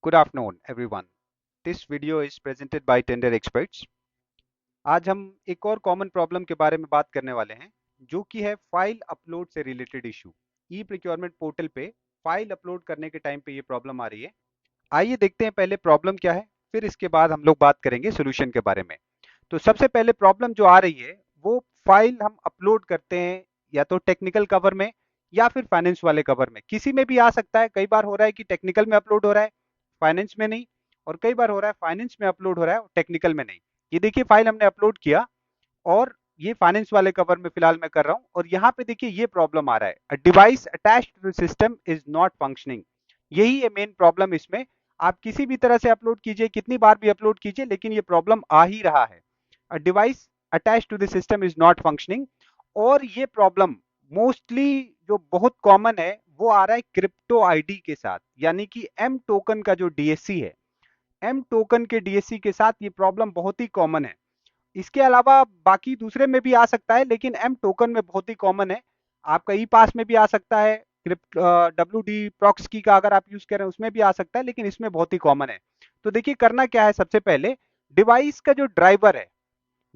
Good afternoon, everyone. This video is presented by Tender Experts. आज हम एक और कॉमन प्रॉब्लम के बारे में बात करने वाले हैं, जो कि है फाइल अपलोड से related issue. E procurement portal पे फाइल अपलोड करने के टाइम पे ये प्रॉब्लम आ रही है। आइए देखते हैं पहले प्रॉब्लम क्या है, फिर इसके बाद हम लोग बात करेंगे सोल्यूशन के बारे में। तो सबसे पहले प्रॉब्लम जो आ रही है, वो फाइल हम अपलोड करते हैं या तो टेक्निकल कवर में या फिर फाइनेंस वाले कवर में, किसी में भी आ सकता है। कई बार हो रहा है कि टेक्निकल में अपलोड हो रहा है, फाइनेंस में नहीं, और कई बार हो रहा है फाइनेंस में अपलोड हो रहा है और टेक्निकल में नहीं। ये देखिए फाइल हमने अपलोड किया और ये फाइनेंस वाले कवर में फिलहाल मैं कर रहा हूं, और यहाँ पे देखिए ये प्रॉब्लम आ रहा है, device attached to the system is not functioning. यही है मेन प्रॉब्लम इसमें। आप किसी भी तरह से अपलोड कीजिए, कितनी बार भी अपलोड कीजिए, लेकिन ये प्रॉब्लम आ ही रहा है। a device attached to the system is not functioning। और ये प्रॉब्लम मोस्टली जो बहुत कॉमन है वो आ रहा है क्रिप्टो आईडी के साथ, यानी कि एम टोकन का जो डीएससी है, एम टोकन के डीएससी के साथ ये प्रॉब्लम बहुत ही कॉमन है। इसके अलावा बाकी दूसरे में भी आ सकता है, लेकिन एम टोकन में बहुत ही कॉमन है। आपका ई पास में भी आ सकता है, क्रिप्ट डब्ल्यू डी प्रॉक्स की का अगर आप यूज करें उसमें भी आ सकता है, लेकिन इसमें बहुत ही कॉमन है। तो देखिए करना क्या है, सबसे पहले डिवाइस का जो ड्राइवर है,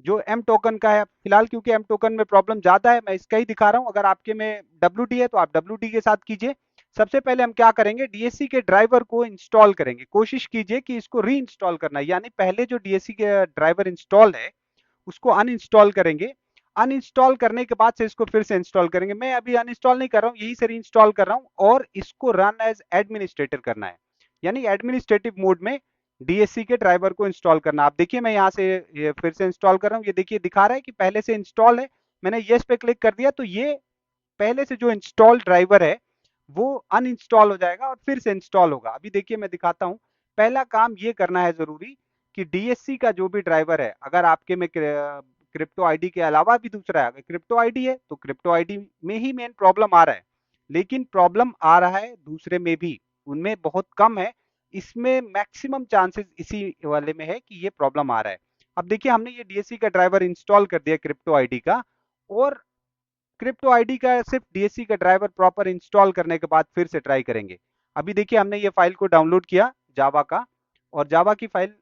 जो एम टोकन का है, फिलहाल क्योंकि एम टोकन में प्रॉब्लम ज्यादा है मैं इसका ही दिखा रहा हूं। अगर आपके में डब्ल्यू डी है तो आप डब्ल्यू डी के साथ कीजिए। सबसे पहले हम क्या करेंगे, डीएससी के ड्राइवर को इंस्टॉल करेंगे। कोशिश कीजिए कि इसको री इंस्टॉल करना है, यानी पहले जो डीएससी के ड्राइवर इंस्टॉल है उसको अनइंस्टॉल करेंगे। अनइंस्टॉल करने के बाद से इसको फिर से इंस्टॉल करेंगे। मैं अभी अनइंस्टॉल नहीं कर रहा हूँ, यही से रीइंस्टॉल कर रहा हूँ, और इसको रन एज एडमिनिस्ट्रेटर करना है, यानी एडमिनिस्ट्रेटिव मोड में डीएससी के ड्राइवर को इंस्टॉल करना। आप देखिए मैं यहाँ से ये फिर से इंस्टॉल कर रहा हूँ, ये देखिए दिखा रहा है कि पहले से इंस्टॉल है। मैंने यस पे क्लिक कर दिया तो ये पहले से जो इंस्टॉल ड्राइवर है वो अनइंस्टॉल हो जाएगा और फिर से इंस्टॉल होगा। अभी देखिए मैं दिखाता हूँ। पहला काम ये करना है जरूरी कि डीएससी का जो भी ड्राइवर है, अगर आपके में क्रिप्टो आईडी के अलावा भी दूसरा है, अगर क्रिप्टो आईडी है तो क्रिप्टो आईडी में ही मेन प्रॉब्लम आ रहा है, लेकिन प्रॉब्लम आ रहा है दूसरे में भी, उनमें बहुत कम है। इसमें मैक्सिमम चांसेस इसी वाले में है कि ये प्रॉब्लम आ रहा है। अब देखिए हमने ये डीएससी का ड्राइवर इंस्टॉल कर दिया क्रिप्टो आईडी का, और क्रिप्टो आईडी का सिर्फ डीएससी का ड्राइवर प्रॉपर इंस्टॉल करने के बाद फिर से ट्राई करेंगे। अभी देखिए हमने ये फाइल को डाउनलोड किया जावा का, और जावा की फाइल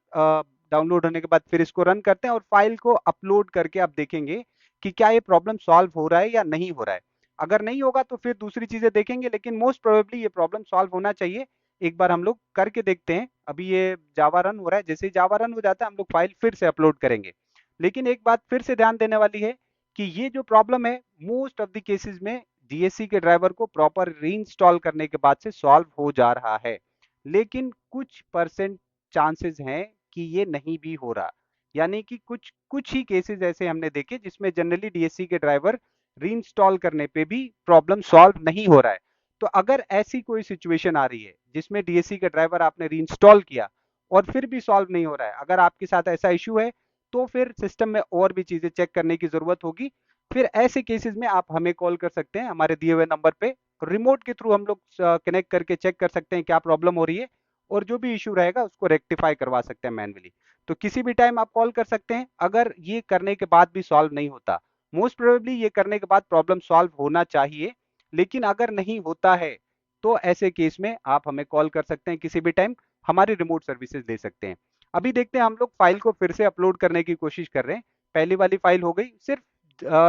डाउनलोड होने के बाद फिर इसको रन करते हैं और फाइल को अपलोड करके आप देखेंगे कि क्या ये प्रॉब्लम सॉल्व हो रहा है या नहीं हो रहा है। अगर नहीं होगा तो फिर दूसरी चीजें देखेंगे, लेकिन मोस्ट प्रोबेबली ये प्रॉब्लम सॉल्व होना चाहिए। एक बार हम लोग करके देखते हैं। अभी ये जावा रन हो रहा है, जैसे ही जावा रन हो जाता है हम लोग फाइल फिर से अपलोड करेंगे। लेकिन एक बात फिर से ध्यान देने वाली है कि ये जो प्रॉब्लम है मोस्ट ऑफ द केसेस में डीएससी के ड्राइवर को प्रॉपर रीइंस्टॉल करने के बाद से सॉल्व हो जा रहा है, लेकिन कुछ परसेंट चांसेस हैं कि ये नहीं भी हो रहा। यानी कि कुछ कुछ ही केसेस ऐसे हमने देखे जिसमें जनरली डीएससी के ड्राइवर रीइंस्टॉल करने पे भी प्रॉब्लम सॉल्व नहीं हो रहा है। तो अगर ऐसी कोई सिचुएशन आ रही है जिसमें डीएससी का ड्राइवर आपने रीइंस्टॉल किया और फिर भी सॉल्व नहीं हो रहा है, अगर आपके साथ ऐसा इशू है, तो फिर सिस्टम में और भी चीजें चेक करने की जरूरत होगी। फिर ऐसे केसेस में आप हमें कॉल कर सकते हैं हमारे दिए हुए नंबर पे। रिमोट के थ्रू हम लोग कनेक्ट करके चेक कर सकते हैं क्या प्रॉब्लम हो रही है, और जो भी इशू रहेगा उसको रेक्टिफाई करवा सकते हैं मैन्युअली। तो किसी भी टाइम आप कॉल कर सकते हैं अगर ये करने के बाद भी सॉल्व नहीं होता। मोस्ट प्रोबेबली ये करने के बाद प्रॉब्लम सॉल्व होना चाहिए, लेकिन अगर नहीं होता है तो ऐसे केस में आप हमें कॉल कर सकते हैं किसी भी टाइम, हमारी रिमोट सर्विसेज ले सकते हैं। अभी देखते हैं, हम लोग फाइल को फिर से अपलोड करने की कोशिश कर रहे हैं। पहली वाली फाइल हो गई, सिर्फ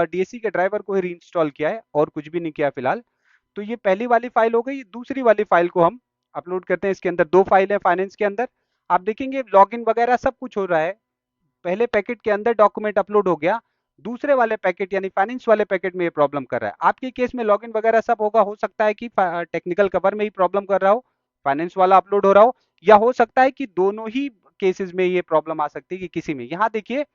डीएससी के ड्राइवर को ही रीइंस्टॉल किया है और कुछ भी नहीं किया फिलहाल। तो ये पहली वाली फाइल हो गई। दूसरी वाली फाइल को हम अपलोड करते हैं। इसके अंदर दो फाइल है फाइनेंस के अंदर। आप देखेंगे लॉगिन वगैरह सब कुछ हो रहा है। पहले पैकेट के अंदर डॉक्यूमेंट अपलोड हो गया, दूसरे वाले पैकेट यानी फाइनेंस वाले पैकेट में ये प्रॉब्लम कर रहा है। आपके केस में लॉगिन वगैरह सब होगा, हो सकता है कि टेक्निकल कवर में ही प्रॉब्लम कर रहा हो, फाइनेंस वाला अपलोड हो रहा हो, या हो सकता है कि दोनों ही केसेस में ये प्रॉब्लम आ सकती है कि किसी में। यहाँ देखिए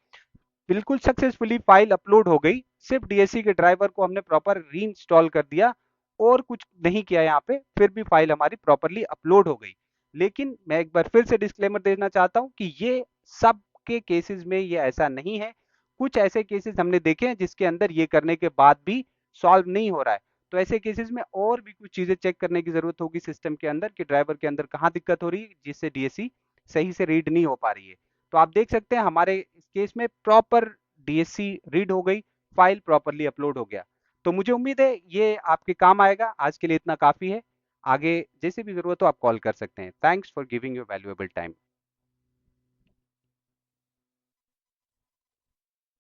बिल्कुल सक्सेसफुली फाइल अपलोड हो गई, सिर्फ डीएससी के ड्राइवर को हमने प्रॉपर रीइंस्टॉल कर दिया और कुछ नहीं किया यहाँ पे, फिर भी फाइल हमारी प्रॉपरली अपलोड हो गई। लेकिन मैं एक बार फिर से डिस्क्लेमर देना चाहता हूँ कि ये सब के केसेस में ये ऐसा नहीं है। कुछ ऐसे केसेस हमने देखे हैं जिसके अंदर ये करने के बाद भी सॉल्व नहीं हो रहा है। तो ऐसे केसेस में और भी कुछ चीजें चेक करने की जरूरत होगी सिस्टम के अंदर कि ड्राइवर के अंदर कहाँ दिक्कत हो रही है जिससे डीएससी सही से रीड नहीं हो पा रही है। तो आप देख सकते हैं हमारे इस केस में प्रॉपर डीएससी रीड हो गई, फाइल प्रॉपरली अपलोड हो गया। तो मुझे उम्मीद है ये आपके काम आएगा। आज के लिए इतना काफी है। आगे जैसे भी ज़रूरत हो आप कॉल कर सकते हैं। Thanks for giving your valuable time.